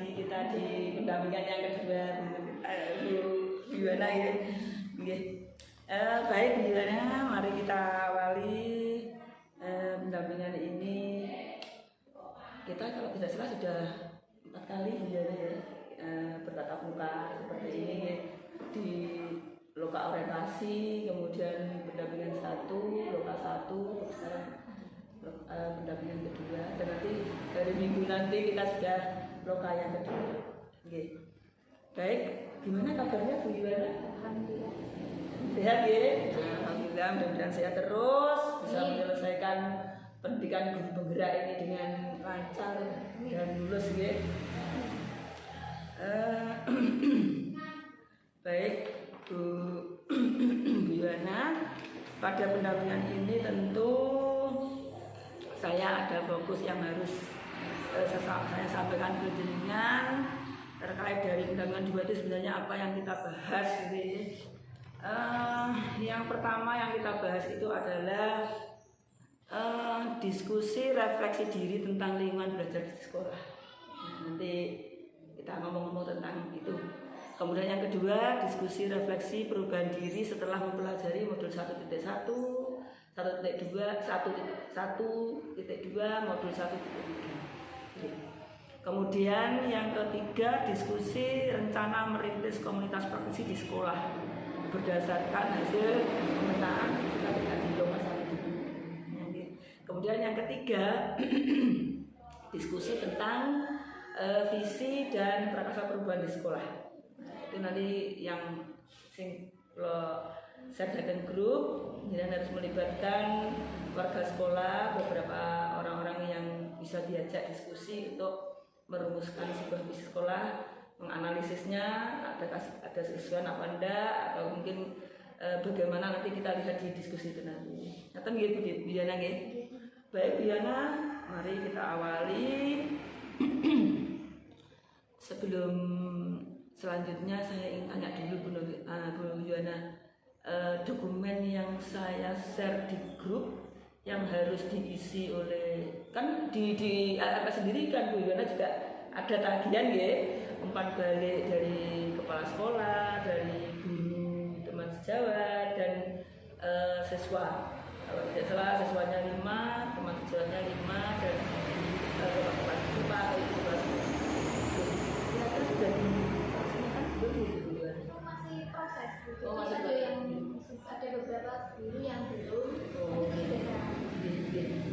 lagi kita di pendampingan yang kedua Bu Yuwana ya. Baik Bu Yuwana, mari kita awali pendampingan ini. Kita kalau tidak salah sudah 4 kali Bu Yuwana ya bertatap muka seperti ini ya, di loka orientasi, kemudian pendampingan 1, loka 1, sekarang pendampingan kedua, dan nanti dari minggu nanti kita sudah loka yang kedua. Oke. Baik, gimana kabarnya Bu Yuwana? Alhamdulillah. Sehat ya? Alhamdulillah, mudah-mudahan sehat terus, bisa menyelesaikan pendidikan guru penggerak ini dengan lancar dan lulus ya. Baik Bu Yuwana, pada pendampingan ini tentu saya ada fokus yang harus saya sampaikan ke jenengan terkait dari pendampingan 2 itu sebenarnya apa yang kita bahas ini. Yang pertama yang kita bahas itu adalah diskusi refleksi diri tentang lingkungan belajar di sekolah. Nanti kita ngomong-ngomong tentang itu. Kemudian yang kedua, diskusi refleksi perubahan diri setelah mempelajari modul 1.1, 1.2, 1.2, modul 1.3. Kemudian yang ketiga, diskusi rencana merintis komunitas praktisi di sekolah berdasarkan hasil pemetaan kita di Lomas 1. Kemudian yang ketiga, diskusi tentang visi dan prakarsa perubahan di sekolah. Itu nanti yang share grup, kemudian harus melibatkan warga sekolah, beberapa orang-orang yang bisa diajak diskusi untuk merumuskan sebuah visi sekolah, menganalisisnya, ada sesuatu apa enggak, atau mungkin bagaimana nanti kita lihat di diskusi itu nanti. Nanti gitu Bu Yana nggih. Baik Bu Yana, mari kita awali. Sebelum selanjutnya saya ingin tanya dulu Bu Yuwana, dokumen yang saya share di grup yang harus diisi oleh, kan di LP sendiri kan Bu Yuwana juga ada tagihan ya, umpan balik dari kepala sekolah, dari guru teman sejawat dan siswa. Kalau tidak salah siswanya 5, teman sejawatnya 5, dan teman-teman itu Pak itu sudah dilaksanakan belum Itu masih proses. Oh, masih ada proses. yang ada beberapa guru yang belum.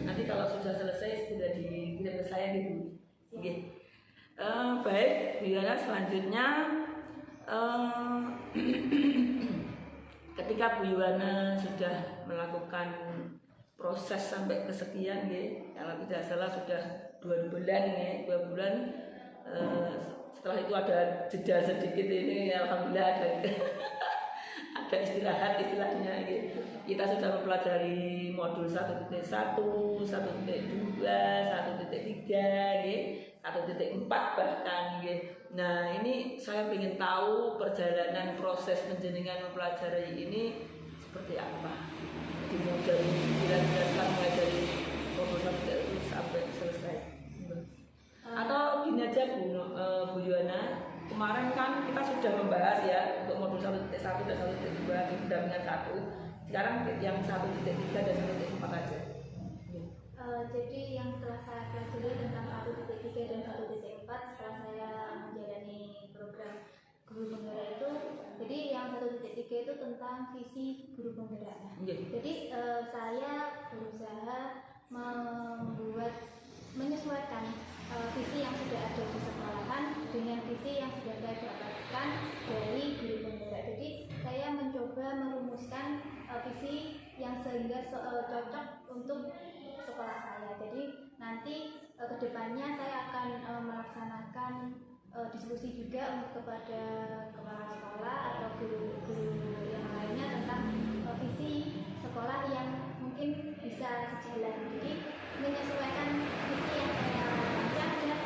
Nanti kalau sudah selesai sudah dikirim ke saya gitu. Oke. Baik, Bu Yana, selanjutnya ketika Bu Yuwana sudah melakukan proses sampai kesekian ya, kalau tidak salah sudah 2 bulan ya, 2 bulan. Setelah itu ada jeda sedikit ini, alhamdulillah ada istirahat istilahnya gitu. Kita sudah mempelajari modul 1.1, 1.2, 1.3, 1.4 bahkan gitu. Nah, ini saya ingin tahu perjalanan proses penjenengan mempelajari ini seperti apa. Dimulai dijelaskan mulai dari modul 1 sampai selesai. Atau gini aja Bu Yuwana, kemarin kan kita sudah membahas ya untuk modul 1.1 dan 1.2 di pendampingan 1. Sekarang yang 1.3 dan 1.4 aja. Jadi yang setelah saya pelajari tentang 1.3 dan 1.4 setelah saya menjalani program guru penggerak itu, jadi yang 1.3 itu tentang visi guru penggerak. Jadi saya berusaha menyesuaikan visi yang sudah ada di sekolahan dengan visi yang sudah saya dapatkan dari guru penggerak. Jadi saya mencoba merumuskan visi yang sehingga cocok untuk sekolah saya. Jadi nanti kedepannya saya akan melaksanakan diskusi juga kepada kepala sekolah atau guru-guru yang lainnya tentang visi sekolah yang mungkin bisa sejalan. Jadi menyesuaikan visi yang saya rancang dan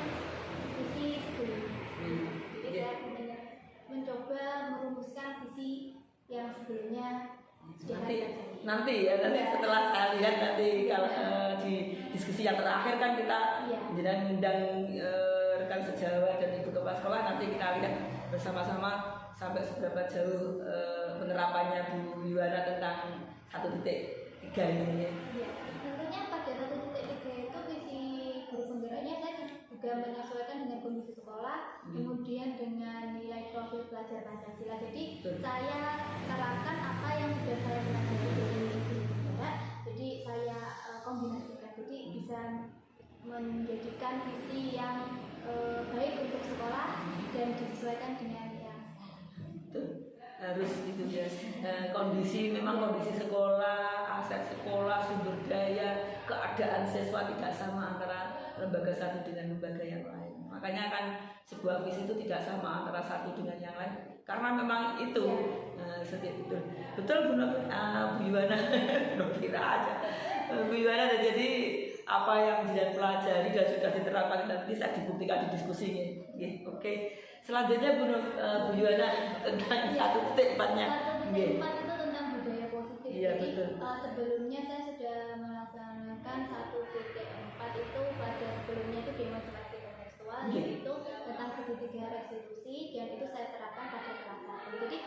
visi sebelumnya. Jadi saya mencoba merumuskan visi yang sebelumnya nanti setelah saya lihat nanti kalau di diskusi yang terakhir kan kita jangan undang rekan sejawat dan ibu kalian bersama-sama sampai seberapa jauh penerapannya Bu Yuwana tentang 1.3 ini. Ya, tentunya pada 1.3 itu visi guru penggeraknya saya juga menyesuaikan dengan kondisi sekolah, kemudian dengan nilai profil pelajar Pancasila. Jadi saya terapkan apa yang sudah saya pelajari dari guru penggerak. Jadi saya kombinasikan, jadi bisa menjadikan visi yang baik untuk sekolah dan disesuaikan dengan yang harus itu ya. Memang kondisi sekolah, aset sekolah, sumber daya, keadaan siswa tidak sama antara lembaga satu dengan lembaga yang lain. Makanya kan sebuah visi itu tidak sama antara satu dengan yang lain karena memang itu seperti itu. Betul Bu Yuwana. Kira aja Bu Yuwana. Jadi apa yang dia pelajari dan sudah diterapkan nanti bisa dibuktikan di diskusinya. Oke. Selanjutnya Bu Yuwana tentang 1.4-nya. 1.4 itu tentang budaya positif. Iya, jadi betul. Sebelumnya saya sudah melaksanakan 1.4 itu pada sebelumnya itu demonstrasi kontekstual, yaitu tentang segitiga restitusi, dan itu saya terapkan pada kelas 1. Jadi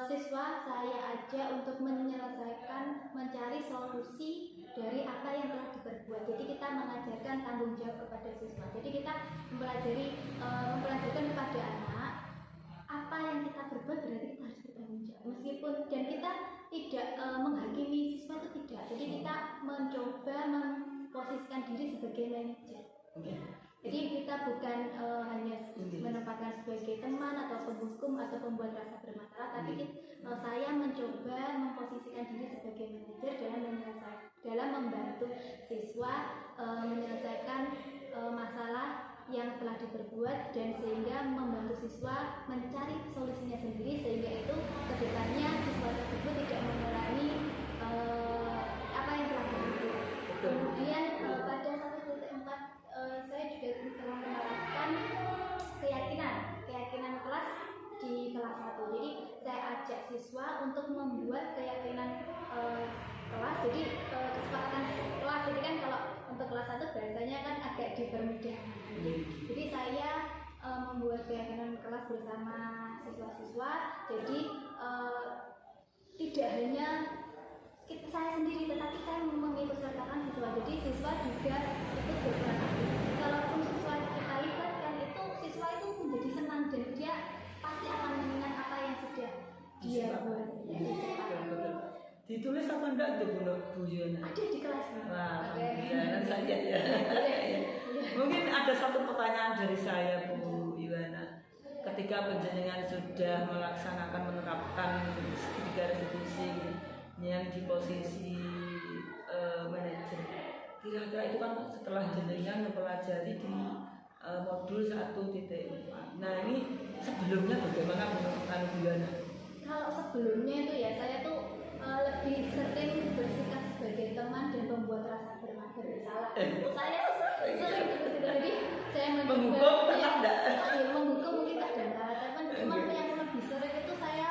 siswa saya ajak untuk mencari solusi dari apa yang telah diperbuat. Jadi kita mengajarkan tanggung jawab kepada siswa. Jadi kita mempelajarkan kepada anak apa yang kita berbuat berarti kita harus bertanggung jawab. Meskipun dan kita tidak menghakimi siswa itu tidak. Jadi kita mencoba memposisikan diri sebagai manajer. Jadi kita bukan hanya menempatkan sebagai teman atau penghukum atau pembuat rasa bermasalah, tapi saya mencoba memposisikan diri sebagai manajer dalam membantu siswa menyelesaikan masalah yang telah diperbuat, dan sehingga membantu siswa mencari solusinya sendiri, sehingga itu kedepannya siswa tersebut tidak mengulangi apa yang telah diperbuat. Kemudian pada 1.4 saya juga telah menerapkan keyakinan kelas di kelas 1. Jadi saya ajak siswa untuk membuat keyakinan kelas. Jadi kesepakatan kelas. Jadi kan kalau untuk kelas 1 biasanya kan agak dipermudah. Jadi saya membuat keyakinan kelas bersama siswa-siswa. Jadi tidak hanya saya sendiri, tetapi saya mengikutsertakan siswa. Jadi siswa juga ikut berperan aktif. Kalaupun siswa kita libatkan, itu siswa itu menjadi senang dan dia pasti akan mengingat apa yang sudah dia buat. Ditulis apa enggak tuh Bu Yuwana? Ada di kelas. Wah, alhamdulillah saja ya. Mungkin ada satu pertanyaan dari saya Bu Yuwana. Ketika penjenengan sudah menerapkan segitiga restitusi yang di posisi manajer, kira-kira itu kan setelah jenengan mempelajari di modul 1.4. Nah ini sebelumnya bagaimana menurut Bu Yuwana? Kalau sebelumnya itu ya saya tuh lebih sering bersikap sebagai teman dan membuat rasa bersalah. Saya sering seperti itu. Jadi saya menghukum tetap enggak? Menghukum mungkin kadang-kadang, cuman yang lebih sering itu saya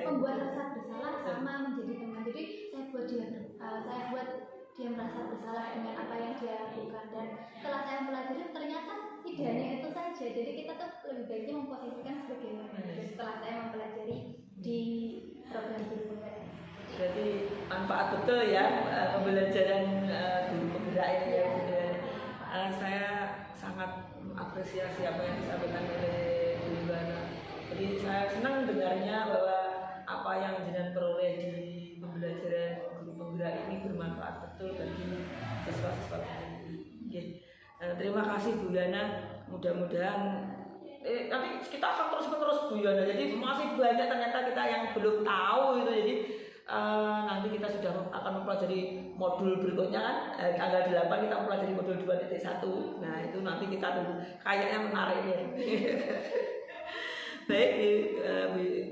membuat rasa bersalah sama menjadi teman. Jadi saya buat dia merasa bersalah dengan apa yang dia lakukan, dan setelah saya mempelajari ternyata tidak hanya itu saja. Jadi kita tuh lebih baiknya memposisikan sebagai manajer setelah saya mempelajari di program guru penggerak. Jadi manfaat betul ya pembelajaran guru penggerak ini ya. Saya sangat mengapresiasi apa yang disampaikan oleh Bu Yuwana. Jadi saya senang dengarnya bahwa apa yang jenengan peroleh di pembelajaran guru penggerak ini bermanfaat betul bagi siswa-siswa ini. Terima kasih Bu Yuwana. Mudah-mudahan nanti kita akan terus-menerus Bu Yuwana. Jadi masih banyak ternyata kita yang belum tahu itu. Jadi nanti kita sudah akan mempelajari modul berikutnya kan, tanggal 8 kita mempelajari modul 2.1. Nah itu nanti kita tunggu, kayaknya menarik ya. Baik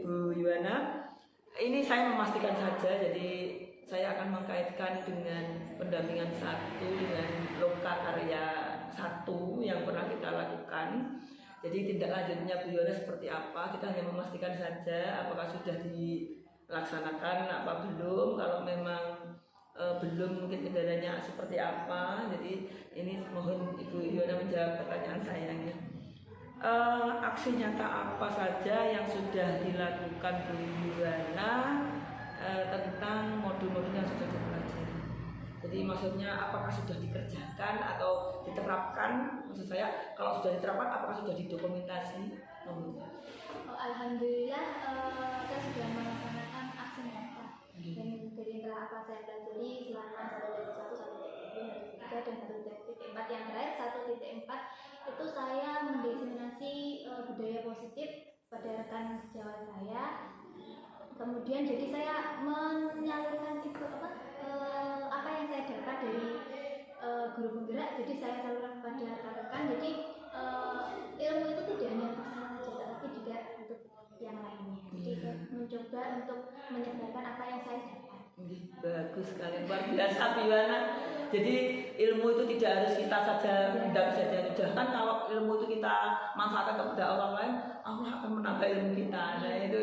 Bu Yuwana, ini saya memastikan saja, jadi saya akan mengkaitkan dengan pendampingan 1 dengan loka karya 1 yang pernah kita lakukan. Jadi tindak lanjutnya Bu Yuwana seperti apa, kita hanya memastikan saja apakah sudah dilaksanakan apa belum. Kalau memang belum, mungkin kendalanya seperti apa. Jadi ini mohon Ibu Yuwana menjawab pertanyaan saya ya. aksi nyata apa saja yang sudah dilakukan Bu Yuwana tentang modul-modul yang sudah dipelajari. Jadi maksudnya apakah sudah dikerjakan atau diterapkan? Maksud saya kalau sudah diterapkan apakah sudah didokumentasi? Alhamdulillah saya sudah melaksanakan aksi nyata dan dari telah apa saya pelajari selama 1.1, 1.2, 1.3 dan 1.4 yang terakhir 1.4 itu saya mendiseminasi budaya positif pada rekan sejawat saya. Kemudian jadi saya menyalurkan itu apa yang saya dapat dari guru penggerak, jadi saya salurkan kepada rekan-rekan. Jadi ilmu itu tidak hanya untuk saya saja, tapi juga untuk yang lainnya. Jadi saya mencoba untuk menyebarkan apa yang saya dapat. Bagus sekali, luar biasa Bu Yuwana. Jadi ilmu itu tidak harus kita saja pendam saja. Kan kalau ilmu itu kita manfaatkan kepada orang lain, Allah akan menambah ilmu kita. Nah itu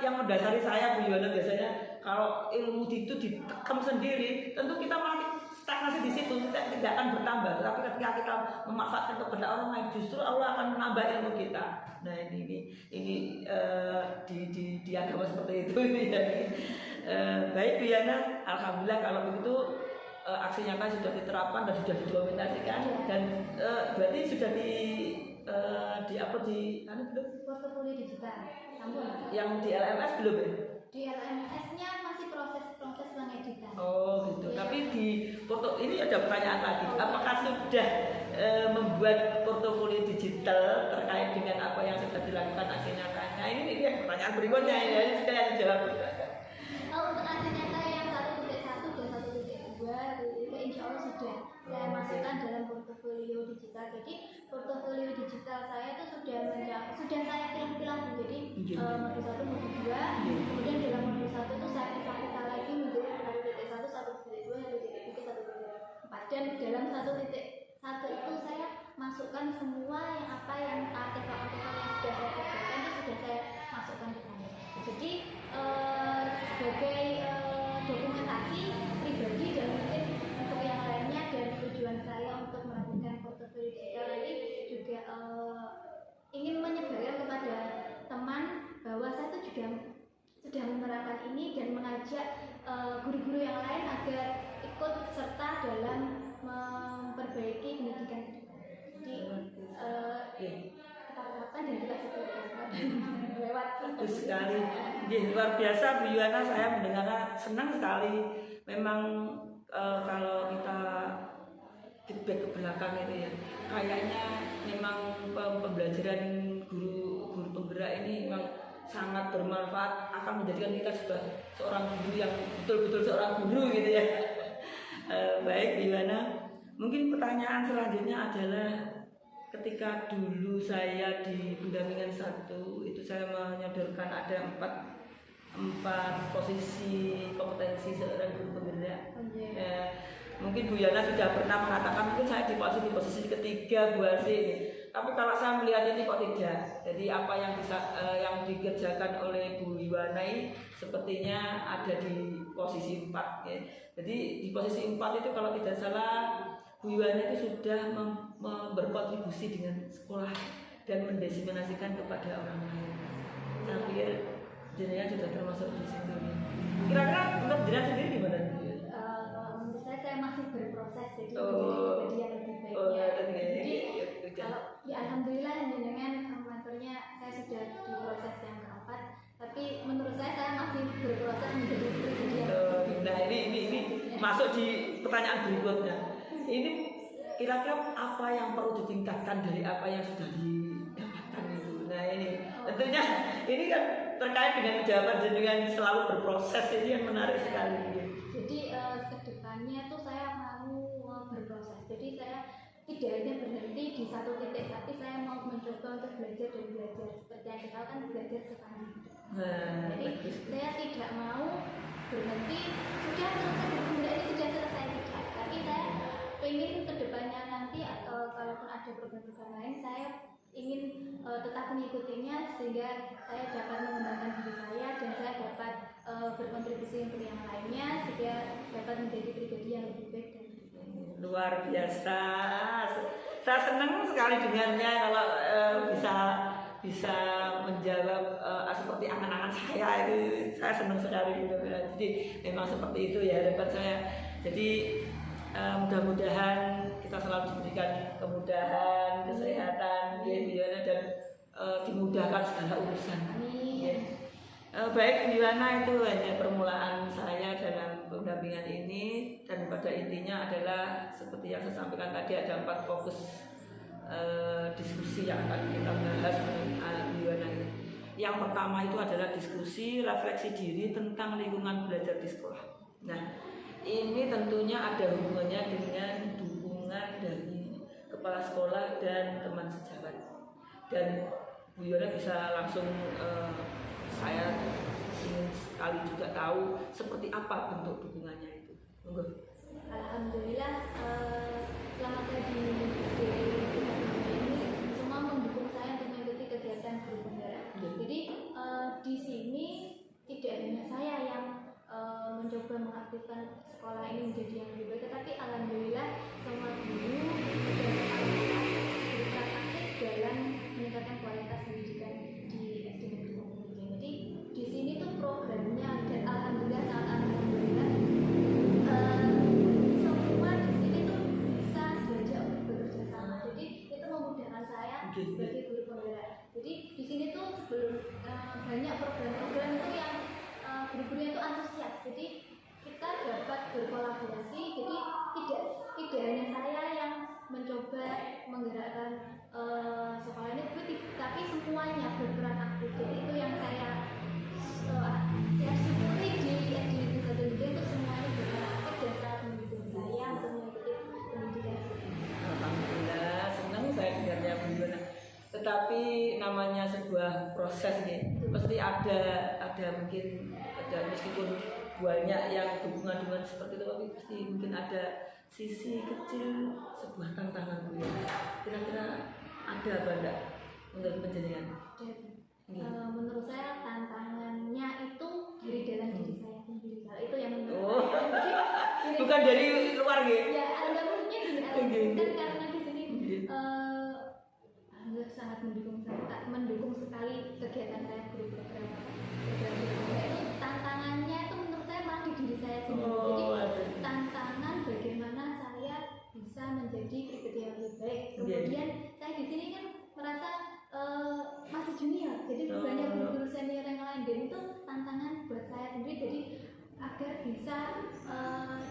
yang mendasari saya Bu Yuwana biasanya. Kalau ilmu itu ditekam sendiri, tentu kita malah stagnasi di situ, tidak akan bertambah. Tapi ketika kita memanfaatkan kepada orang lain, justru Allah akan menambah ilmu kita. Nah ini di agama seperti itu. Baik Bu Yana, alhamdulillah kalau begitu aksi nyata sudah diterapkan dan sudah didokumentasikan dan berarti sudah di-upload di mana belum? Portofolio digital. Yang di LMS belum ya? Di LMS-nya masih proses pengeditan. Oh gitu. Ya. Tapi di ini ada pertanyaan lagi. Apakah sudah membuat portofolio digital terkait dengan apa yang sudah dilakukan aksi nyatanya? Ini pertanyaan berikutnya ya. Sudah yang jawab. Untuk aksi nyata yang 1.1 dan 1.2 itu insya Allah sudah saya masukkan dalam portofolio digital. Jadi portofolio digital saya itu sudah saya pilah-pilah menjadi modul 1, modul 2. Kemudian dalam modul 1 itu saya pisah-pisah lagi menjadi 1.1, 1.2, 1.3, 1.4. Dan dalam 1.1 itu saya masukkan semua yang artikel-artikel yang sudah saya kerjakan itu sudah saya masukkan di sana. Jadi sebagai dokumentasi pribadi dan mungkin untuk yang lainnya, dan tujuan saya untuk melakukan portofolio digital ini juga ingin menyebarkan kepada teman bahwa saya itu juga sudah menerapkan ini dan mengajak guru-guru yang lain agar ikut serta dalam memperbaiki pendidikan kita. Jadi kita harapkan dan kita sebarkan lewat bagus sekali. Luar biasa Bu Yuwana, saya mendengarnya senang sekali. Memang kalau kita feedback ke belakang itu ya, kayaknya memang pembelajaran guru penggerak ini memang sangat bermanfaat, akan menjadikan kita seorang guru yang betul-betul seorang guru gitu ya. Baik Bu Yuwana, mungkin pertanyaan selanjutnya adalah ketika dulu saya di pendampingan 1 itu saya menyodorkan ada 4 posisi kompetensi seorang guru penggerak. Mungkin Bu Yana sudah pernah mengatakan mungkin saya di posisi ketiga Bu Asih. Tapi kalau saya melihat ini kok tidak. Jadi apa yang yang dikerjakan oleh Bu Yuwana ini sepertinya ada di posisi 4 ya. Jadi di posisi 4 itu kalau tidak salah Bu Yuwana itu sudah berkontribusi dengan sekolah dan mendiseminasikan kepada orang lain. Saya pikir jenengan sudah termasuk di situ. Kira-kira untuk jenengan sendiri gimana? Menurut saya masih berproses, jadi menjadi yang lebih baiknya. Jadi kalau ya alhamdulillah jenengan mentornya saya sudah di proses yang keempat, tapi menurut saya masih berproses menjadi pribadi yang lebih baik. Nah ini masuk di pertanyaan berikutnya. Ini kira-kira apa yang perlu ditingkatkan dari apa yang sudah didapatkan itu? Nah ini tentunya ini kan terkait dengan jawaban jenengan selalu berproses, ini yang menarik sekali. Jadi kedepannya tuh saya mau berproses. Jadi saya tidak hanya berhenti di satu titik, tapi saya mau mencoba untuk belajar dan belajar seperti yang kita kan belajar sekarang. Jadi saya tidak mau berhenti sudah selesai berguna ini sudah selesai tidak, tapi saya ingin kedepannya nanti atau kalaupun ada program-program lain saya ingin tetap mengikutinya sehingga saya dapat mengembangkan diri saya dan saya dapat berkontribusi untuk yang lainnya sehingga dapat menjadi pribadi yang lebih baik dan luar biasa. Saya senang sekali dengannya kalau bisa menjawab seperti angan-angan saya itu, saya senang sekali gitu. Jadi memang seperti itu ya harapan saya. Jadi mudah-mudahan kita selalu diberikan kemudahan, kesehatan, ya, dan dimudahkan segala urusan. Ya. Baik, Yuwana, itu hanya permulaan saya dalam pendampingan ini, dan pada intinya adalah seperti yang saya sampaikan tadi, ada 4 fokus diskusi yang akan kita bahas dengan Yuwana ini. Yang pertama itu adalah diskusi refleksi diri tentang lingkungan belajar di sekolah. Nah, ini tentunya ada hubungannya dengan dukungan dari kepala sekolah dan teman sejawat. Dan Bu Yuwana bisa langsung saya ingin sekali juga tahu seperti apa bentuk dukungannya itu. Alhamdulillah, selama saya di ini semua mendukung saya untuk mengikuti kegiatan guru penggerak. Jadi di sini tidak hanya saya yang mencoba mengaktifkan sekolah ini menjadi yang lebih baik, tetapi alhamdulillah semua guru berperan aktif dalam meningkatkan kualitas pendidikan di SD Negeri Pemujung. Jadi di sini tuh programnya, dan alhamdulillah saat alhamdulillah semua di sini tuh bisa diajak untuk bekerja sama. Jadi itu memudahkan saya sebagai guru penggerak. Jadi di sini tuh sebelum banyak program-program itu yang guru-gurunya itu antusias. Jadi kita dapat berkolaborasi. Jadi tidak hanya saya yang mencoba menggerakkan sekolah ini, tapi semuanya berperan aktif. Jadi itu yang saya syukuri di SD Satu Negeri, itu semuanya berperan aktif dan sangat mendukung saya untuk mengikuti pendidikan. Alhamdulillah, senang saya dengarnya Bu Yuwana. Tetapi namanya sebuah proses nih, pasti ada mungkin ada, meskipun banyak yang dukungan seperti itu, tapi pasti mungkin ada sisi kecil sebuah tantangan Bu Yuwana. Kira-kira ada apa enggak menurut penjenengan? Menurut saya tantangannya itu dari dalam diri saya sendiri. Kalau itu yang menurut saya. Jadi, bukan dari luar gitu. Ya, ada maksudnya gini, kan karena di sini alhamdulillah sangat mendukung sekali kegiatan saya guru program. Itu tantangannya itu menurut saya malah di diri saya sendiri. Jadi tantangan bagaimana saya bisa menjadi pribadi yang lebih baik. Kemudian saya di sini kan merasa masih junior, jadi banyak guru-guru senior yang lain, dan itu tantangan buat saya sendiri. Jadi agar bisa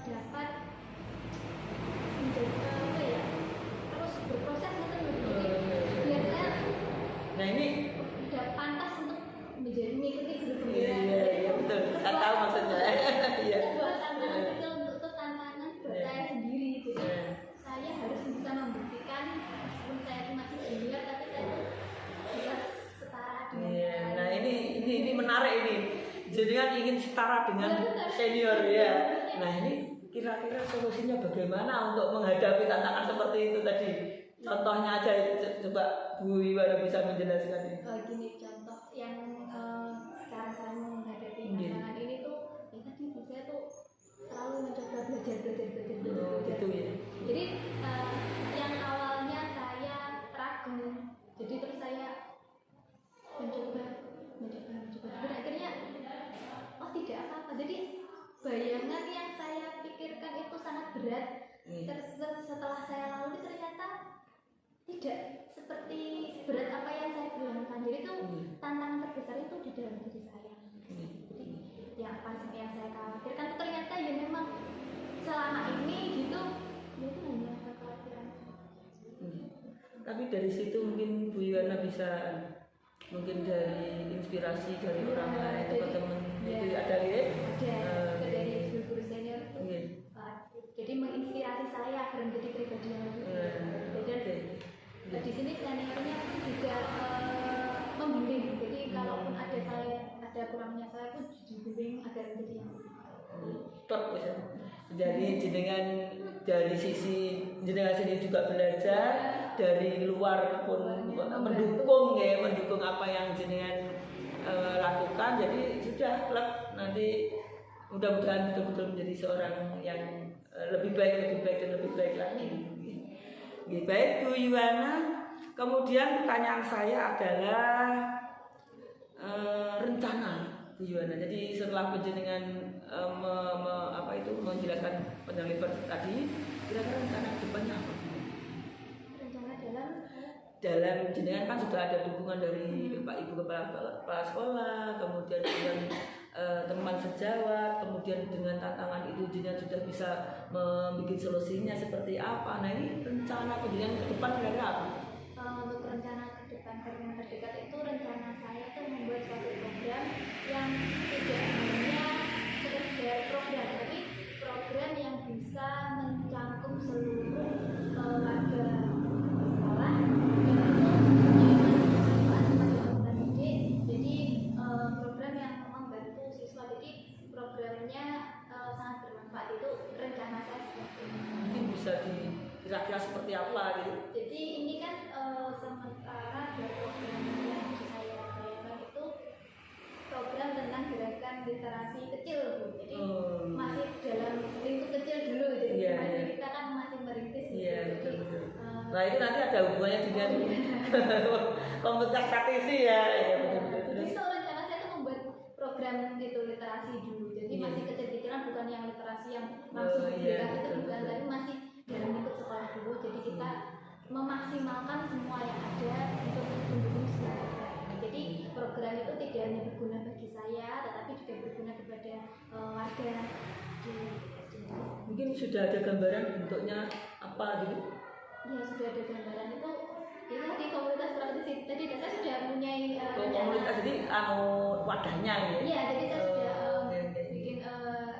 dapat menjadi terus berproses gitu, biar saya udah pantas untuk mengikuti guru penggerak. Iya, betul. Saya tahu maksudnya. Iya. Buat tantangan kecil untuk tantangan buat saya sendiri. Jadi saya harus bisa membuktikan meskipun saya itu masih junior, tapi saya bisa setara dengan. Nah ini menarik ini. Jadi kan ingin setara dengan senior ya. Nah ini kira-kira solusinya bagaimana untuk menghadapi tantangan seperti itu tadi? Contohnya aja, coba Bu Yuwana bisa menjelaskan ini. Gini contoh yang cara saya menghadapi tantangan ini tuh, ya tadi saya tuh selalu mencoba belajar. Gitu ya. Jadi yang awalnya saya ragu, jadi terus saya mencoba. Akhirnya tidak apa-apa. Jadi bayangan yang saya pikirkan itu sangat berat. Setelah saya lalui ternyata tidak seperti berat apa yang saya bayangkan. Jadi itu tantangan terbesar itu di dalam diri saya. Jadi yang saya khawatirkan itu ternyata ya memang selama ini gitu, ya itu hanya kekhawatiran. Tapi dari situ mungkin Bu Yuwana bisa, mungkin dari inspirasi dari orang lain, teman-teman itu ada dari guru senior itu. Jadi menginspirasi saya agar menjadi pribadi yang lebih baik. Dan di sini seniornya juga membimbing. Jadi kalaupun ada kurangnya saya pun dibimbing agar menjadi yang lebih baik. Jadi jenengan dari sisi jenengan sendiri juga belajar, dari luar pun mendukung apa yang jenengan lakukan. Jadi sudah klub nanti mudah-mudahan betul-betul menjadi seorang yang lebih baik lagi. Baik Bu Yuwana, Kemudian pertanyaan saya adalah rencana Bu Yuwana. Jadi setelah penjenengan menjelaskan penjelasan tadi, kira-kira rencana kedepannya apa? Rencana dalam jenengan kan sudah ada dukungan dari Pak Ibu kepala sekolah, kemudian dengan teman sejawat, kemudian dengan tantangan itu jenengan sudah bisa membuat solusinya seperti apa. Nah ini rencana penjenengan ke depan kira-kira apa? Untuk rencana ke depan yang terdekat itu rencana saya tuh membuat suatu program yang tidak hanya sekedar program, tapi program yang bisa mencangkup seluruh warga sekolah jadi program yang membantu siswa, jadi programnya sangat bermanfaat. Itu rencana saya seperti ini. Mungkin bisa kira-kira seperti apa gitu? Jadi ini kan sementara dari program yang saya bayangkan itu program tentang gerakan literasi kecil, Bu. Jadi masih dalam lingkup kecil dulu, jadi kita kan masih merintis. Betul. Nah itu nanti ada hubungannya dengan komunitas praktisi ya. Betul. Jadi itu rencana saya itu membuat program itu literasi dulu. Jadi masih kecil-kecilan, bukan yang literasi yang langsung diberikan itu bukan, tapi masih dalam lingkup sekolah dulu. Jadi kita memaksimalkan semua yang ada untuk mendukung sekolah. Jadi program itu tidak hanya berguna bagi saya, tetapi juga berguna kepada warga di SD. Mungkin sudah ada gambaran bentuknya apa gitu? Ya sudah ada gambaran itu di komunitas praktisi. Tadi saya sudah punya komunitas, jadi wadahnya ya. Iya, jadi saya sudah bikin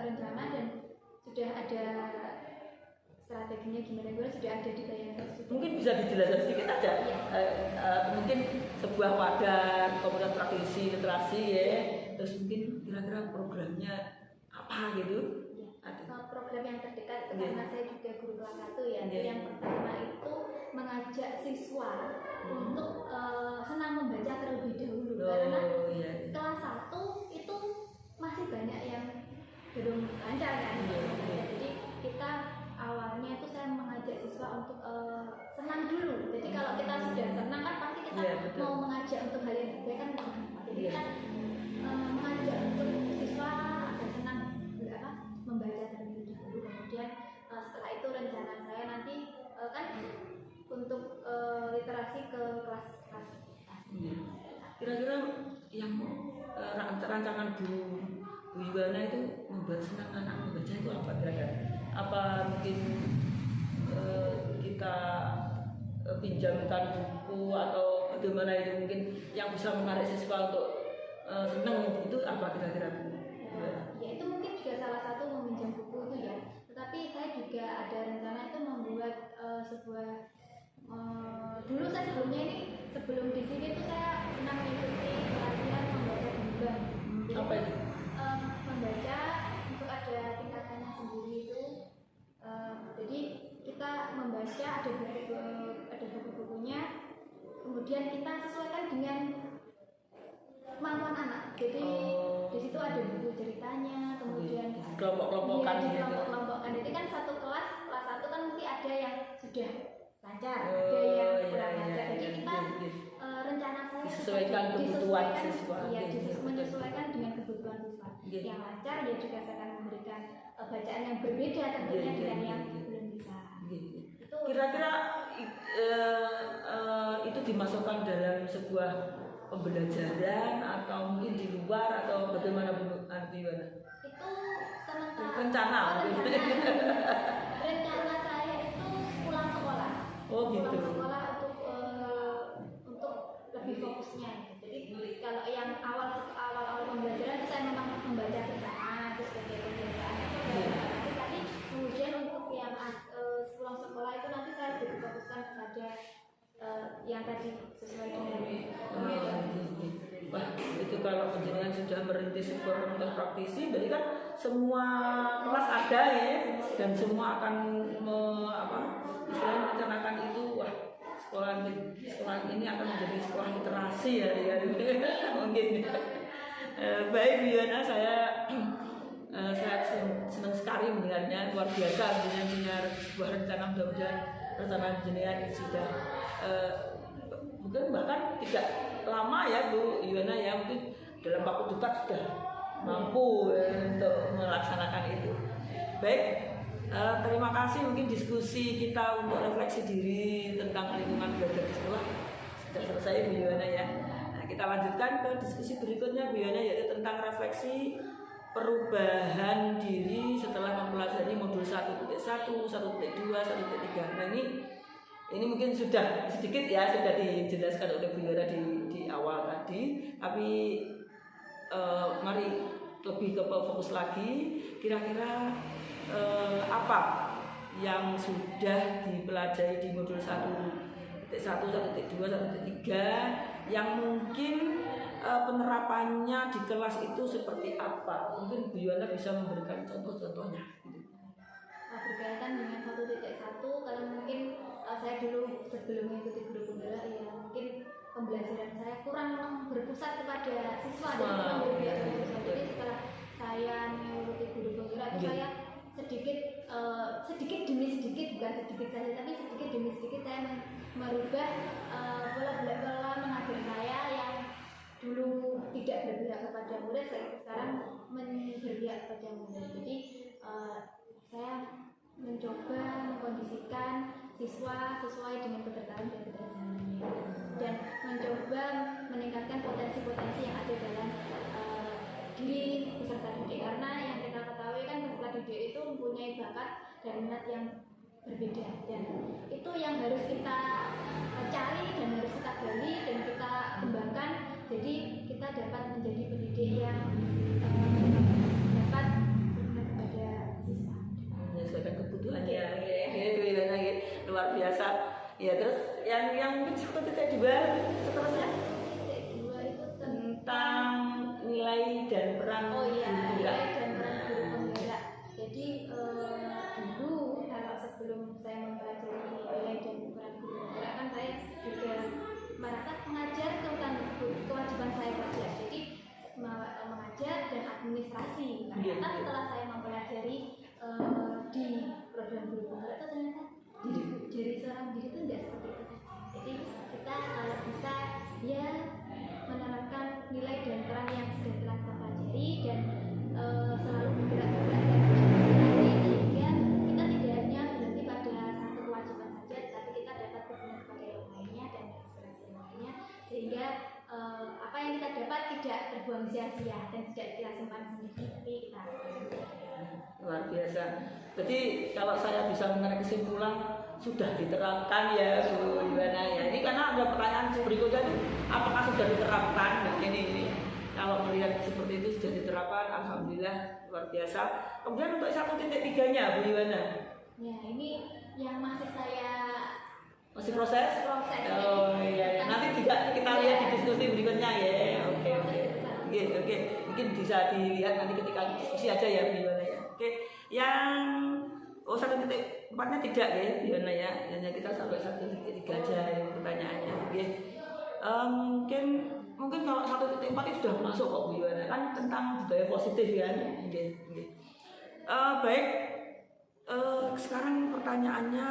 rencana dan sudah ada strateginya gimana, sudah ada di bayangan. Mungkin bisa dijelaskan sedikit aja. Mungkin sebuah wadah komunitas praktisi literasi ya, terus mungkin kira-kira programnya apa gitu? Program yang terdekat karena saya juga guru kelas 1 ya. Yang pertama itu mengajak siswa untuk senang membaca terlebih dahulu, karena kelas 1 itu masih banyak yang belum lancar kan. Jadi kita awalnya itu saya mengajak siswa untuk senang dulu. Jadi kalau kita sudah senang kan pasti kita mau mengajak untuk hal yang baik kan. Jadi kita mengajak untuk siswa agar senang membaca terlebih dahulu. Kemudian setelah itu rencana saya nanti kan untuk literasi ke kelas. Kira-kira yang rancangan Bu Yuwana itu membuat senang anak membaca itu apa kira-kira? Apa mungkin kita pinjamkan buku atau bagaimana itu mungkin yang bisa menarik siswa untuk senang itu apa kira-kira? Ya itu mungkin juga salah satu meminjam buku itu ya. Tetapi saya juga ada rencana itu membuat sebuah dulu saya sebelumnya ini sebelum di sini itu saya pernah mengikuti pelatihan membaca bimbang. Apa itu? Membaca untuk ada tingkatannya sendiri itu. Jadi kita membaca ada buku-bukunya, kemudian kita sesuaikan dengan kemampuan anak. Jadi di situ ada buku ceritanya, kemudian kelompok-kelompokan kelompok-kelompokan. Jadi kan satu kelas 1 kan mesti ada yang sudah lancar, ada yang kurang lancar. Jadi kita rencana saya disesuaikan kebutuhan siswa. Menyesuaikan dengan kebutuhan siswa. Yang lancar dia juga akan memberikan bacaan yang berbeda tentunya dengan yang belum bisa. Kira-kira itu dimasukkan dalam sebuah pembelajaran atau mungkin di luar atau bagaimana Bu Yuwana? Itu sementara rencana saya itu pulang sekolah. Gitu. Pulang sekolah untuk lebih fokusnya. Jadi kalau yang awal pembelajaran itu saya memang membaca bersama terus sebagai pembiasaan. Tapi kemudian untuk yang pulang sekolah itu nanti saya lebih fokuskan kepada yang tadi sesuai dengan Wah, itu kalau penjenengan sudah merintis sebuah komunitas praktisi, berarti kan semua kelas ada ya, dan semua akan istilahnya merencanakan itu. Wah, sekolah ini akan menjadi sekolah literasi ya, mungkin. Baik Bu Yuwana, saya senang sekali mendengarnya, luar biasa mendengar sebuah rencana, mudah-mudahan rencana jenengan sudah mungkin bahkan tidak lama ya Bu Yuwana ya, mungkin dalam waktu dekat sudah mampu untuk melaksanakan itu. Baik, terima kasih, mungkin diskusi kita untuk refleksi diri tentang lingkungan belajar di sekolah sudah selesai Bu Yuwana ya. Nah, kita lanjutkan ke diskusi berikutnya Bu Yuwana, yaitu tentang refleksi perubahan diri setelah mempelajari modul 1.1, 1.2, 1.3. Nah ini mungkin sudah sedikit ya, sudah dijelaskan oleh Bu Yuwana di awal tadi, tapi mari lebih ke fokus lagi, kira-kira apa yang sudah dipelajari di modul 1.1, 1.2, 1.3 yang mungkin penerapannya di kelas itu seperti apa? Mungkin Bu Yuwana bisa memberikan contoh-contohnya. Berkaitan dengan 1.1, kalau mungkin saya dulu sebelum mengikuti guru penggerak ya mungkin pembelajaran saya kurang berpusat kepada siswa dan kurang berpihak kepada siswa. Jadi setelah saya mengikuti guru penggerak itu saya sedikit demi sedikit, bukan sedikit saja tapi sedikit demi sedikit saya merubah pola mengajar saya yang dulu tidak berpihak kepada murid, sekarang berpihak kepada murid. Jadi saya mencoba mengkondisikan siswa sesuai dengan ketertarikan dan keterjalanan dan mencoba meningkatkan potensi-potensi yang ada dalam diri peserta didik, karena yang kita ketahui kan peserta didik itu mempunyai bakat dan minat yang berbeda, dan itu yang harus kita cari dan harus kita gali dan kita kembangkan, jadi kita dapat menjadi pendidik yang dapat bermanfaat kepada siswa menyesuaikan kebutuhannya ya, luar biasa ya. Terus yang seperti tadi seterusnya itu tentang nilai dan peran nilai dan peran guru penggerak. Jadi dulu kalau sebelum saya mempelajari nilai dan peran guru penggerak kan saya juga merasa mengajar kewajiban saya saja, jadi mengajar dan administrasi. Ternyata setelah saya mempelajari di program guru penggerak itu ternyata jadi seorang diri itu tidak seperti itu. Jadi kita kalau bisa ya menerapkan nilai dan peran yang sudah telah kita pelajari dan selalu bergerak-gerak dan beradaptasi, sehingga kita tidak hanya berhenti pada satu kewajiban saja, tapi kita dapat berguna kepada yang lainnya dan inspirasi yang lainnya, sehingga apa yang kita dapat tidak terbuang sia-sia dan tidak kita simpan sendiri, tapi kita luar biasa. Jadi kalau saya bisa menarik kesimpulan sudah diterapkan ya Bu Yuwana ya. Ini karena ada pertanyaan berikutnya itu apakah sudah diterapkan? Nah, ini kalau melihat seperti itu sudah diterapkan, alhamdulillah luar biasa. Kemudian untuk 1.3-nya Bu Yuwana. Ya, ini yang masih proses. Oh iya. Nanti juga kita lihat di diskusi berikutnya ya. Oke. Mungkin bisa dilihat nanti ketika diskusi aja ya Bu Yuwana ya. Oke. Yang 1.4-nya tidak ya Bu Yuwana ya. Hanya kita sampai 1.3 aja ya pertanyaannya. Oke. Mungkin kalau 1.4 itu sudah masuk kok Bu Yuwana, kan tentang budaya positif ya. Oke. Baik. Sekarang pertanyaannya,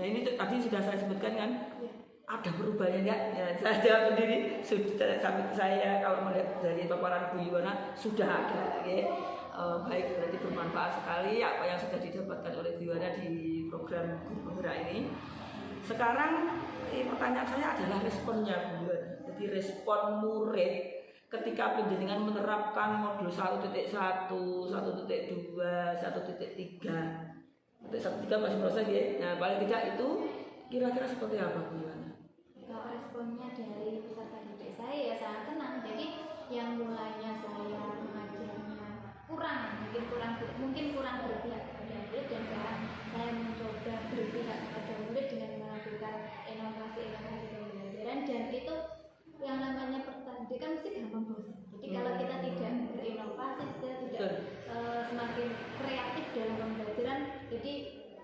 ini tadi sudah saya sebutkan kan, ada perubahannya enggak? Ya, saya jawab sendiri. Sudah sampai saya kalau melihat dari paparan Bu Yuwana sudah ada. Ya. Baik, berarti bermanfaat sekali apa yang sudah didapatkan oleh Bu Yuwana di program guru penggerak ini. Sekarang pertanyaan saya adalah responnya Bu Yuwana. Jadi respon murid ketika penjenengan menerapkan modul 1.1, 1.2, 1.3. 1.3 masih proses ya. Nah, paling tidak itu kira-kira seperti apa Bu Yuwana? Kalau responnya dari peserta didik saya ya sangat senang. Jadi yang mulanya saya mengajarnya mungkin kurang berpihak kepada murid, dan saya mencoba berpihak kepada murid dengan melakukan inovasi pembelajaran, dan itu yang namanya peserta didik kan mesti gampang bosan. Jadi kalau kita tidak berinovasi, kita tidak semakin kreatif dalam pembelajaran, jadi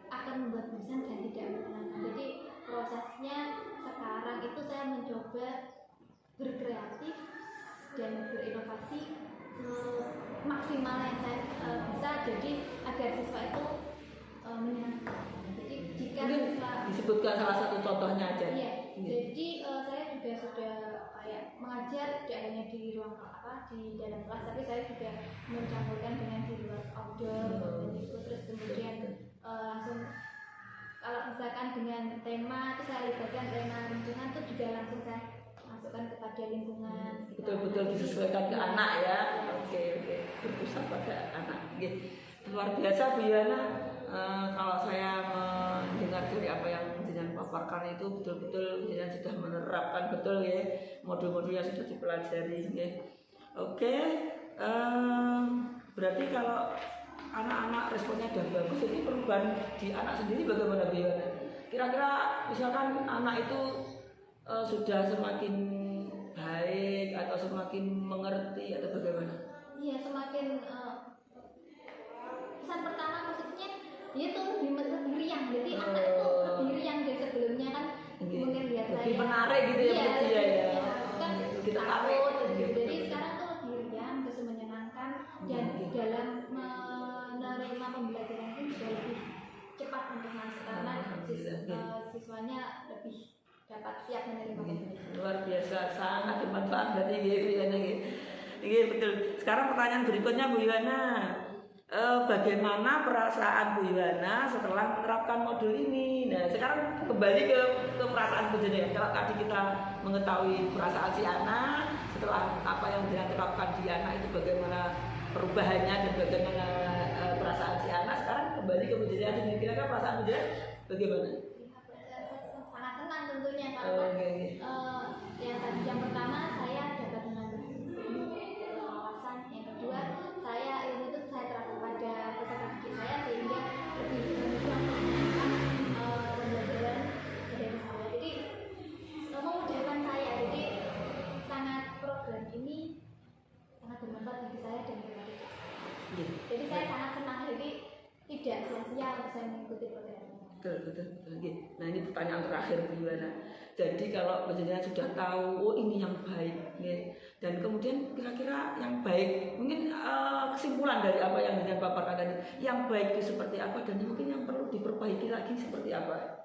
akan membuat bosan dan tidak menyenangkan. Jadi prosesnya sekarang itu saya mencoba berkreatif dan berinovasi semaksimal yang saya bisa, jadi agar siswa itu menyenangkan. Jadi jika siswa disebutkan salah satu contohnya aja. Iya. Jadi saya juga sudah kayak mengajar tidak hanya di ruang di dalam kelas, tapi saya juga mencampurkan dengan di luar outdoor dan itu. Terus kemudian langsung kalau misalkan dengan tema itu saya libatkan tema lingkungan itu juga langsung saya masukkan kepada lingkungan. Betul-betul disesuaikan ke anak ya. Oke, berpusat pada anak. Luar biasa Bu Yuwana. Kalau saya mendengar dari apa yang jenengan paparkan itu betul-betul jenengan sudah menerapkan betul ya modul-modul yang sudah dipelajari ya. Oke, berarti kalau anak-anak responnya sudah bagus, ini perubahan di anak sendiri bagaimana Bu Yuwana? Kira-kira misalkan anak itu sudah semakin baik atau semakin mengerti atau bagaimana? Iya, semakin pesan pertama maksudnya dia tuh lebih riang, jadi anak itu lebih riang dari sebelumnya kan. Mungkin lihat saya lebih menarik gitu ya, kan kita tarik gitu. Jadi sekarang tuh lebih riang, terus menyenangkan dan dalam menerima pembelajaran itu juga lebih cepat untuk masuk karena siswanya lebih dapat siap menerima pembelajaran. Luar biasa, sangat bermanfaat dari Bu Yuwana. Iya betul. Sekarang pertanyaan berikutnya Bu Yuwana. Bagaimana perasaan Bu Yuwana setelah menerapkan modul ini? Nah, sekarang kembali ke perasaan Bu Yuwana. Kalau tadi kita mengetahui perasaan si anak setelah apa yang diterapkan di anak itu bagaimana perubahannya dan bagaimana perasaan si anak, sekarang kembali ke Bu Yuwana. Kira-kira perasaan Bu Yuwana bagaimana? Sangat senang tentunya karena yang pertama saya dapat menambah wawasan, yang kedua saya ilmu itu saya terapkan pada peserta didik saya sehingga lebih memudahkan pembelajaran dari saya. Jadi memudahkan saya. Jadi sangat program ini sangat bermanfaat bagi saya dan peserta didik saya. Jadi saya sangat senang. Jadi tidak sia-sia untuk saya mengikuti program ini. Betul. Nah ini pertanyaan terakhir Bu Yuwana. Jadi kalau jenengan sudah tahu, oh ini yang baik, dan kemudian kira-kira yang baik, mungkin kesimpulan dari apa yang jenengan paparkan tadi, yang baik itu seperti apa dan mungkin yang perlu diperbaiki lagi seperti apa?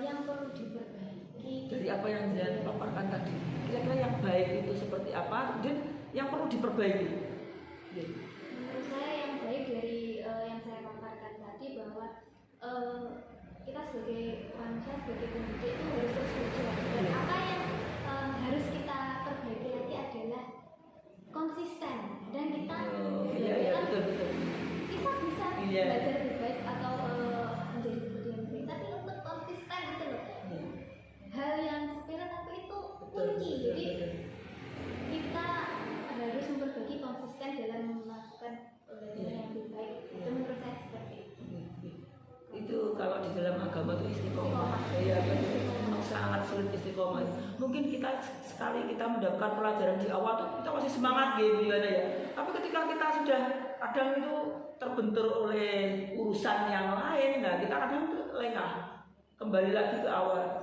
Yang perlu diperbaiki dari apa yang jenengan paparkan tadi, kira-kira yang baik itu seperti apa dan yang perlu diperbaiki? Menurut saya yang baik dari yang saya paparkan tadi bahwa kita sebagai manusia, sebagai pendidik itu harus terus berjuang. Dan apa yang harus kita perbaiki lagi adalah konsisten. Dan kita betul. Kita bisa belajar lebih baik atau menjadi pribadi yang baik, tapi untuk konsisten itu loh. Hal yang sepele tapi itu kunci. Jadi kita harus memperbaiki konsisten dalam melakukan pembelajaran yang lebih baik. Itu menurut saya seperti itu. Itu kalau di dalam agama itu istiqomah. Ya, sangat sulit istiqomah. Mungkin kita sekali kita mendapatkan pelajaran di awal tuh kita masih semangat gitu ya. Tapi ketika kita sudah kadang itu terbentur oleh urusan yang lain, nah kita kadang itu lengah. Kembali lagi ke awal.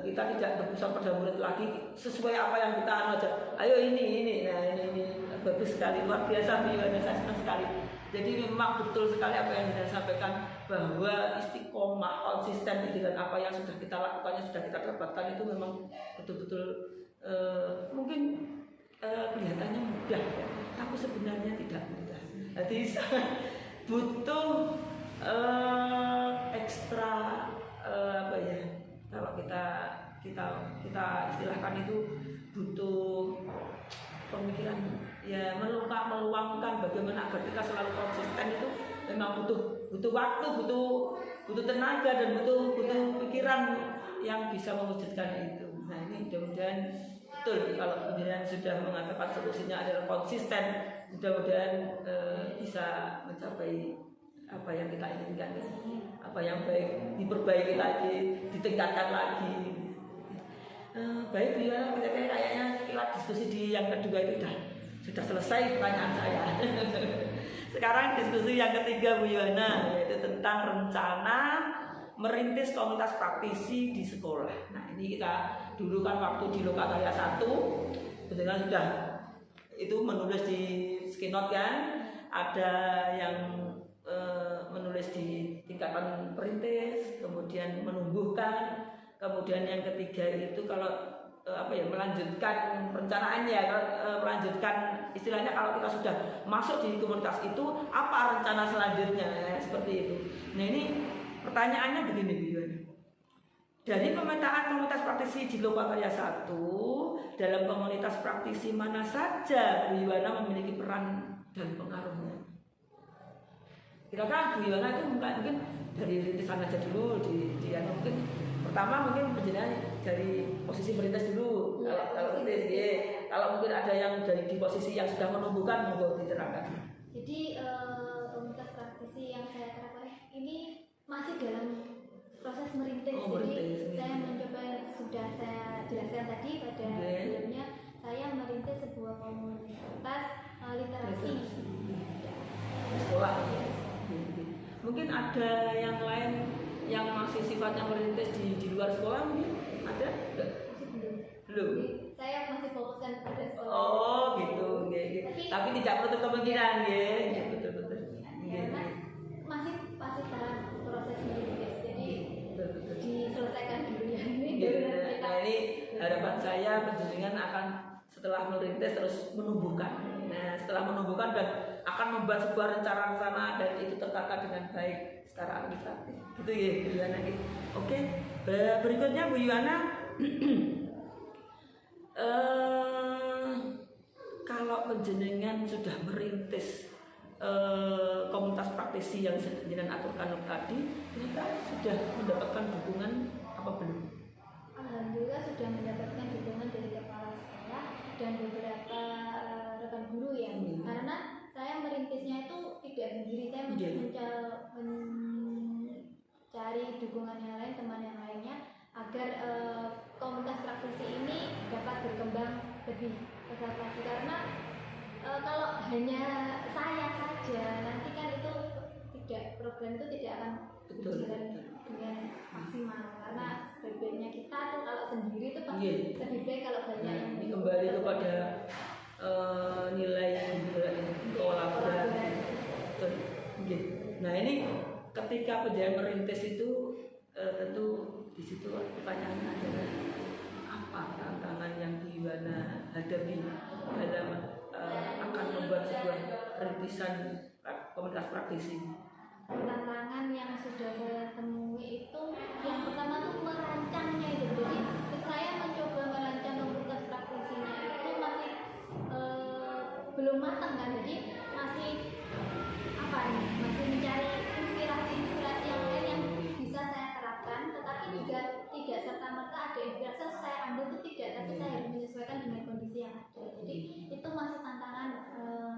Kita tidak berpusat pada murid lagi sesuai apa yang kita ajar. Ayo ini. Nah, ini bagus sekali, luar biasa Bu Yuwana, saya senang sekali. Jadi memang betul sekali apa yang saya sampaikan bahwa istiqomah konsisten dengan apa yang sudah kita lakukan, yang sudah kita dapatkan itu memang betul-betul mungkin kelihatannya mudah, tapi sebenarnya tidak mudah. Jadi butuh ekstra kalau kita istilahkan itu butuh pemikiran ya, meluangkan bagaimana agar kita selalu konsisten itu memang butuh waktu, butuh tenaga dan butuh pikiran yang bisa mewujudkan itu. Nah ini mudah-mudahan betul kalau kemudian sudah mengatakan solusinya adalah konsisten, mudah-mudahan bisa mencapai apa yang kita inginkan, apa yang baik diperbaiki lagi, ditingkatkan lagi. Baik Bu Yuwana, kayaknya kita diskusi di yang kedua itu sudah selesai pertanyaan saya. Sekarang diskusi yang ketiga Bu Yuwana, yaitu tentang rencana merintis komunitas praktisi di sekolah. Nah ini kita dulu kan waktu di Lokakarya 1 kebetulan sudah itu menulis di Skinot kan, ada yang menulis di tingkatan perintis, kemudian menumbuhkan, Kemudian yang ketiga itu kalau melanjutkan perencanaannya, melanjutkan istilahnya kalau kita sudah masuk di komunitas itu apa rencana selanjutnya, seperti itu. Nah ini pertanyaannya begini Bu Yuwana. Dari pemetaan komunitas praktisi di Lokakarya 1, dalam komunitas praktisi mana saja Bu Yuwana memiliki peran dan pengaruhnya? Kira-kira Bu Yuwana itu mungkin dari rintisan aja dulu mungkin pertama mungkin penjelasan dari posisi merintis dulu. Kalau mungkin ada yang dari di posisi yang sudah menumbuhkan monggo diterangkan. Jadi komunitas praktisi yang saya terapkan ini masih dalam proses merintis. Jadi saya mencoba, sudah saya jelaskan tadi pada sebelumnya, saya merintis sebuah komunitas literasi sekolah. Mungkin ada yang lain yang masih sifatnya merintis di luar sekolah, mungkin ada? Masih belum. Saya masih fokuskan pada sekolah. Oh gitu. Tapi tidak menutup kemungkinan, betul. Karena masih dalam proses merintis, jadi diselesaikan dulu yang ini. Nah ini harapan saya penjenengan akan setelah merintis terus menumbuhkan. Nah setelah menumbuhkan dan akan membuat sebuah rencana dan itu tertata dengan baik secara administratif. Gitu ya Bu Yuwana. Oke. Berikutnya Bu Yuwana, kalau penjenengan sudah merintis komunitas praktisi yang jenengan aturkan tadi, kita sudah mendapatkan dukungan apa belum? Alhamdulillah sudah mendapatkan dukungan dari kepala sekolah dan beberapa rekan guru ya. Karena saya merintisnya itu tidak sendiri, saya mencari dukungan yang lain, teman yang lainnya, agar komunitas praktisi ini dapat berkembang lebih besar lagi. Karena kalau hanya saya saja, nanti kan itu program itu tidak akan berjalan dengan maksimal. Karena sebaiknya kita tuh kalau sendiri itu pasti lebih baik kalau banyak yang kembali kepada nilai yang kolaborasi. Nah ini ketika penjaya merintis itu tentu di situ pertanyaannya adalah apa tantangan yang Bu Yuwana hadapi dalam akan membuat sebuah rintisan komunitas praktisi? Tantangan yang sudah saya temui itu yang pertama tuh merancangnya itu. Jadi saya mencoba merancang komunitas praktisinya itu masih belum matang kan, jadi masih masih mencari inspirasi yang lain yang bisa saya terapkan, tetapi tidak serta merta ada inspirasi saya ambil itu tidak, tapi saya harus menyesuaikan dengan kondisi yang ada. Jadi itu masih tantangan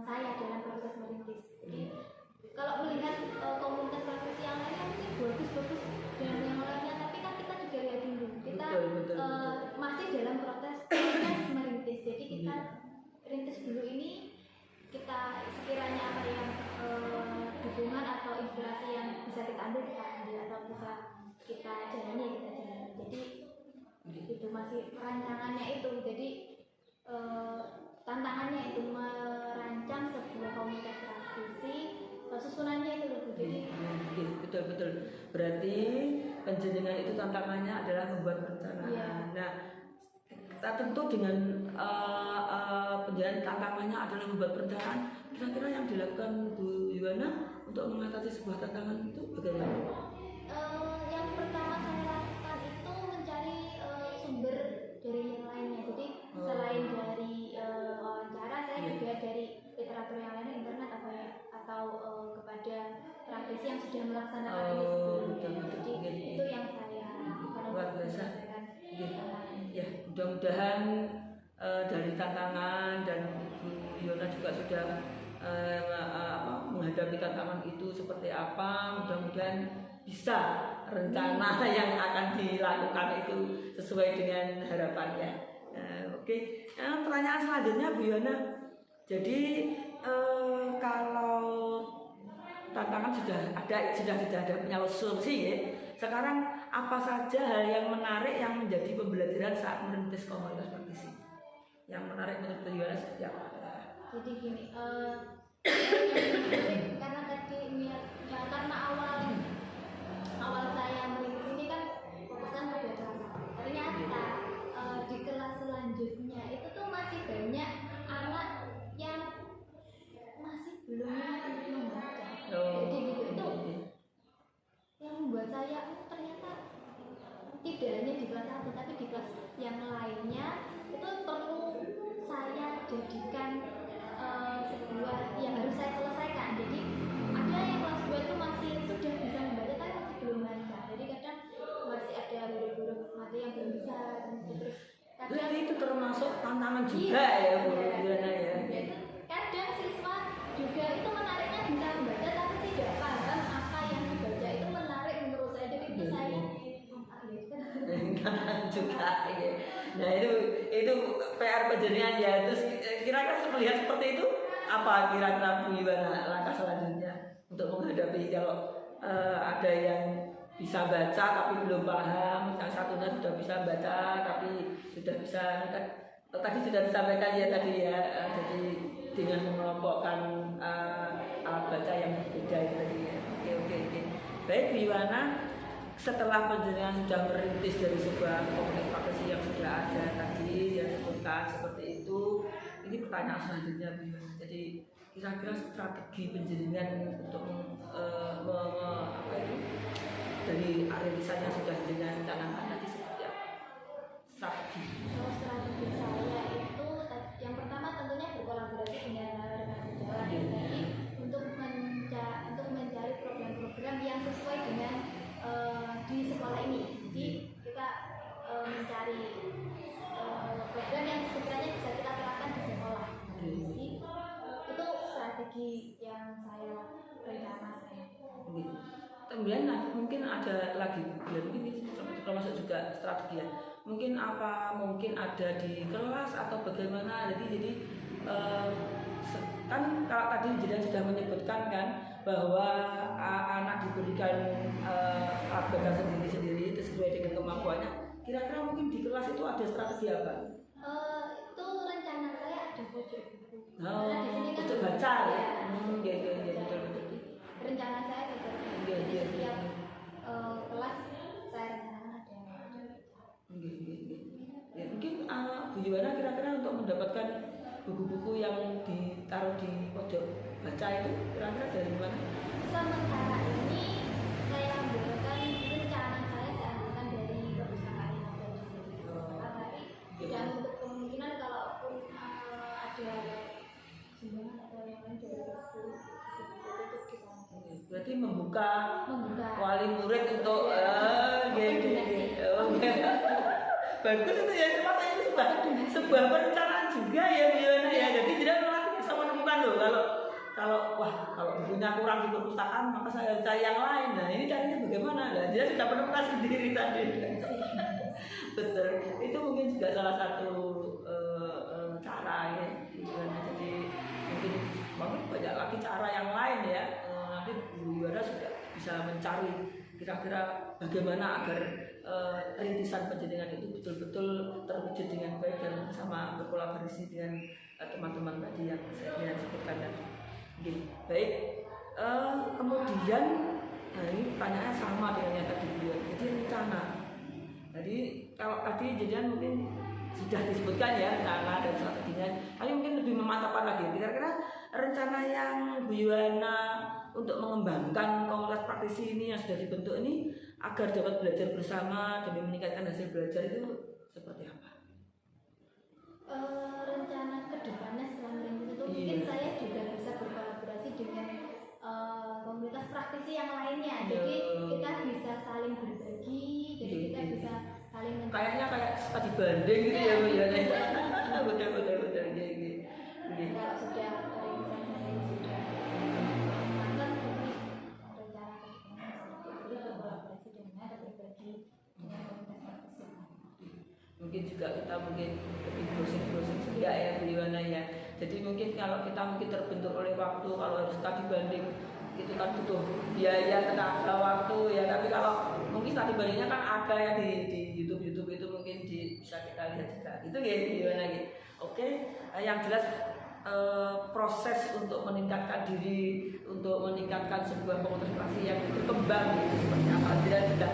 saya dalam proses merintis. Jadi kalau melihat komunitas praktisi yang lain kan bagus dan yang lainnya, tapi kan kita juga lihat dulu kita masih dalam proses merintis. Jadi kita rintis dulu ini, kita sekiranya apa yang dukungan atau inspirasi yang bisa kita ambil atau bisa kita jalani. Jadi itu masih perancangannya itu. Jadi tantangannya itu merancang sebuah komunitas praktisi, susunannya itu loh. Jadi betul. Berarti penjenengan itu tantangannya adalah membuat perencanaan. Nah, kita tentu dengan penjalan tantangannya adalah membuat perencanaan. Kira-kira yang dilakukan Bu Yuwana untuk mengatasi sebuah tantangan itu bagaimana? Yang pertama saya lakukan itu mencari sumber dari yang lainnya. Jadi selain dari wawancara, saya juga dari literatur yang lainnya, internet atau kepada praktisi yang sudah melaksanakan ini sebelumnya. Jadi itu yang saya lakukan luar biasa. Ya, mudah-mudahan dari tantangan dan Bu Yona juga sudah menghadapi tantangan itu seperti apa. Mudah-mudahan bisa rencana yang akan dilakukan itu sesuai dengan harapannya. Oke. Pertanyaan selanjutnya Bu Yona. Jadi kalau tantangan sudah ada punya solusi ya. Sekarang apa saja hal yang menarik yang menjadi pembelajaran saat merintis komunitas praktisi? Yang menarik menurut Bu Yona seperti apa? Jadi gini, karena tadi karena awal saya merintis ini kan fokuskan pada kelas 1. cabut, tapi di kelas yang lainnya itu perlu saya jadikan sebuah yang harus saya selesaikan. Jadi ada yang kelas 2 itu masih sudah bisa membaca tapi masih belum lancar. Jadi kadang masih ada huruf-huruf mati yang belum bisa. Terus kadang itu termasuk tantangan juga ya Bu Diana ya. Itu kadang siswa juga itu menariknya bisa membaca tapi tidak paham apa yang dibaca itu menarik menurut saya. Jadi itu saya tantangan juga ya. Nah itu PR penjenengan ya. Terus kira-kira melihat seperti itu apa kira-kira Bu Diana langkah selanjutnya untuk menghadapi kalau ada yang bisa baca tapi belum paham, yang satunya sudah bisa baca tapi sudah bisa tadi sudah disampaikan ya tadi ya, jadi dengan mengelompokkan alat baca yang berbeda itu tadi ya. Oke. Baik Bu Diana, setelah penjenengan sudah merintis dari sebuah komunitas praktisi yang sudah ada tadi yang sebutkan seperti itu, ini pertanyaan selanjutnya Bu Diana. Jadi kira-kira strategi penjenengan untuk apa itu dari arisan yang sudah dengan canangan tadi seperti apa? Strategi. Kalau strategi saya itu yang pertama tentunya berkolaborasi dengan rekan sejawat. Jadi untuk mencari program-program yang sesuai dengan di sekolah ini. Jadi kita mencari program yang sekiranya bisa kita terapkan di sekolah. Jadi itu strategi yang rencana saya. Kemudian mungkin ada lagi, ya mungkin ini termasuk juga strategi ya. Mungkin ada di kelas atau bagaimana. Jadi kan kalau tadi Jidan sudah menyebutkan kan bahwa anak diberikan alat baca sendiri-sendiri itu sesuai dengan kemampuannya. Kira-kira mungkin di kelas itu ada strategi apa? Itu rencana saya ada pojok buku. Untuk baca ya. Betul. Rencana saya seperti itu. Setiap kelas saya rencanakan ada. Ya, mungkin Bu Diana kira-kira untuk mendapatkan buku-buku yang ditaruh di pojok baca itu kira-kira dari mana? Sementara ini saya ambilkan rencana saya ambilkan dari perpustakaan yang ada di Jakarta. Dan untuk kemungkinan kalaupun ada sumbangan atau yang lain dari buku berarti membuka wali murid untuk bagus itu ya, ternyata itu sebuah perencanaan juga ya Bu Diana ya. Jadi tidak malah bisa menemukan loh kalau bukunya kurang di perpustakaan maka saya cari yang lain. Nah ini caranya bagaimana? Nah, dia sudah menemukan sendiri tadi. Betul. Itu mungkin juga salah satu cara ya Bu Diana. Jadi mungkin banyak lagi cara yang lain ya. Nanti Bu Diana sudah bisa mencari kira-kira bagaimana agar rintisan penjenengan itu betul-betul terwujud dengan baik dan sama berkolaborasi dengan teman-teman tadi yang saya sebutkan tadi. Baik, kemudian ini pertanyaannya sama dengan yang tadi Bu Diana. Jadi rencana. Jadi kalau tadi jadian mungkin sudah disebutkan ya rencana dan strateginya. Kali mungkin lebih memantapkan lagi. Kira-kira rencana yang Bu Diana untuk mengembangkan komunitas praktisi ini yang sudah dibentuk ini agar dapat belajar bersama demi meningkatkan hasil belajar itu seperti apa? Rencana kedepannya setelah merintis itu mungkin saya juga bisa berkolaborasi dengan komunitas praktisi yang lainnya. Jadi kita bisa saling berbagi, jadi kita bisa saling kayaknya kayak studi banding gitu ya Bu Diana. Betul. Kalau sudah rintisan saya ini sudah matang, rencana kedepannya berkolaborasi dengan dan berbagi dengan komunitas praktisi. Mungkin juga kita lebih browsing juga ya Bu Diana ya. Jadi mungkin kalau kita terbentur oleh waktu, kalau harus studi banding itu kan butuh biaya, tenaga, waktu ya. Tapi kalau mungkin studi bandingnya kan ada ya di YouTube itu mungkin bisa kita lihat juga. Itu ya Bu Diana gitu. Oke, yang jelas proses untuk meningkatkan diri, untuk meningkatkan sebuah komunitas praktisi yang berkembang itu seperti apa? Dia sudah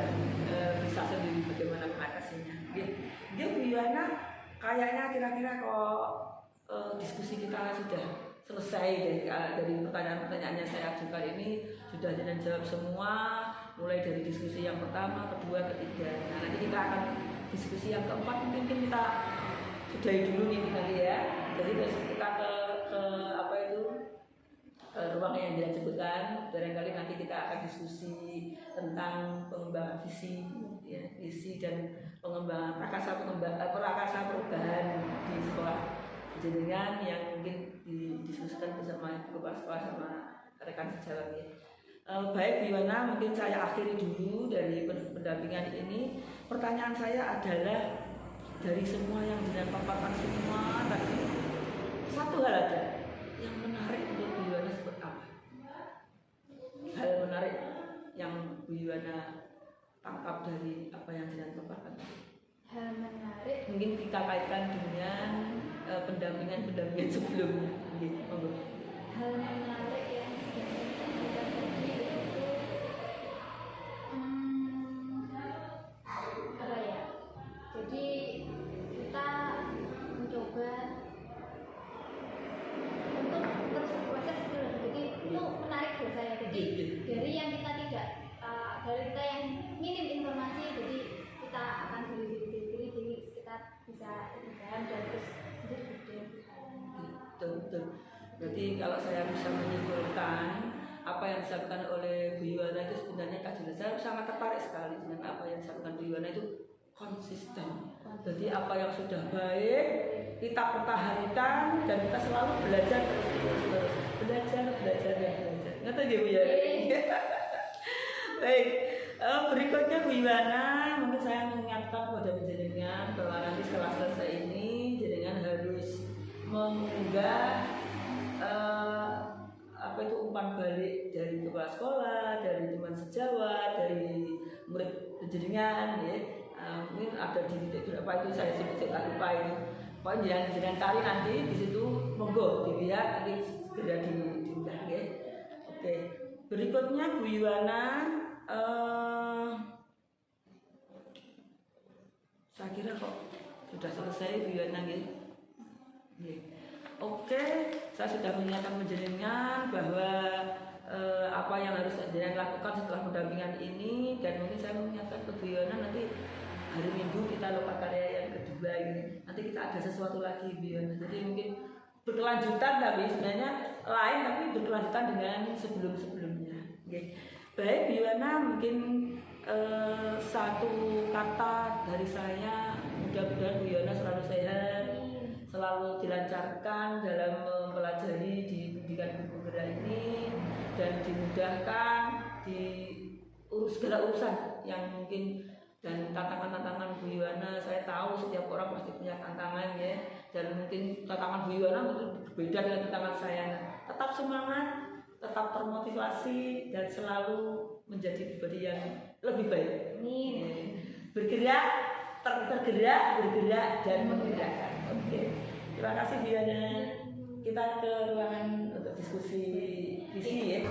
bisa sendiri bagaimana mengatasinya. Dia Bu Diana kayaknya kira-kira kok diskusi kita sudah selesai dari pertanyaan-pertanyaan yang saya ajukan ini sudah dengan jawab semua, mulai dari diskusi yang pertama, kedua, ketiga. Nah nanti kita akan diskusi yang keempat mungkin kita sudahi dulu nih kali ya. Jadi terus kita ke apa itu ruang yang dia sebutkan. Barangkali nanti kita akan diskusi tentang pengembangan visi, ya, visi dan pengembangan prakasa perubahan di sekolah jenengan yang mungkin didiskusikan bersama kepala sekolah sama rekan sejawat ya. Baik Bu Yuwana, mungkin saya akhiri dulu dari pendampingan ini. Pertanyaan saya adalah dari semua yang jenengan paparkan semua tadi, satu hal aja yang menarik untuk Bu Yuwana seperti apa? Hal menarik yang Bu Yuwana tangkap dari apa yang jenengan paparkan tadi. Hal menarik Mungkin kita kaitkan dengan pendampingan sebelumnya. hal menarik yang sudah saya sampaikan tadi itu apa ya? Jadi kita mencoba untuk terus berproses dulu. Jadi itu menarik buat saya. Jadi dari yang kita tidak dari kita yang minim informasi, jadi kita akan diri jadi kita bisa paham dan terus Betul. Berarti kalau saya bisa menyimpulkan apa yang disampaikan oleh Bu Yuwana itu sebenarnya kajian saya sangat tertarik sekali dengan apa yang disampaikan Bu Yuwana itu konsisten. Jadi apa yang sudah baik kita pertahankan dan kita selalu belajar terus. Belajar. Ngerti ya Bu ya? Baik. Berikutnya Bu Yuwana, mungkin saya mengingatkan kepada jenengan bahwa nanti setelah selesai ini jenengan harus mengunggah apa itu umpan balik dari kepala sekolah, dari teman sejawat, dari murid jenengan ya. Mungkin ada di titik berapa itu saya tak lupa ini. Pokoknya jangan cari nanti di situ, monggo dilihat nanti segera diunggah ya. Oke. Berikutnya Bu Yuwana, saya kira kok sudah selesai Bu Yuwana ya. Oke, saya sudah mengingatkan menjenengan bahwa apa yang harus jenengan lakukan setelah pendampingan ini, dan mungkin saya mengingatkan ke Bu Yuwana nanti hari Minggu kita loka karya yang kedua ini. Nanti kita ada sesuatu lagi Bu Yuwana. Jadi mungkin berkelanjutan tapi sebenarnya lain tapi berkelanjutan dengan sebelum-sebelumnya. Oke. Baik Bu Yuwana, mungkin satu kata dari saya, mudah-mudahan Bu Yuwana selalu sehat, selalu dilancarkan dalam mempelajari di pendidikan guru penggerak ini, dan dimudahkan di segala urusan yang mungkin, dan tantangan-tantangan Bu Yuwana saya tahu setiap orang pasti punya tantangan ya, dan mungkin tantangan Bu Yuwana itu berbeda dengan tantangan saya. Tetap semangat, tetap termotivasi, dan selalu menjadi pribadi yang lebih baik. Bergerak, bergerak dan menggerakkan. Oke. Terima kasih Bu Yuwana. Kita ke ruangan untuk diskusi visi ya.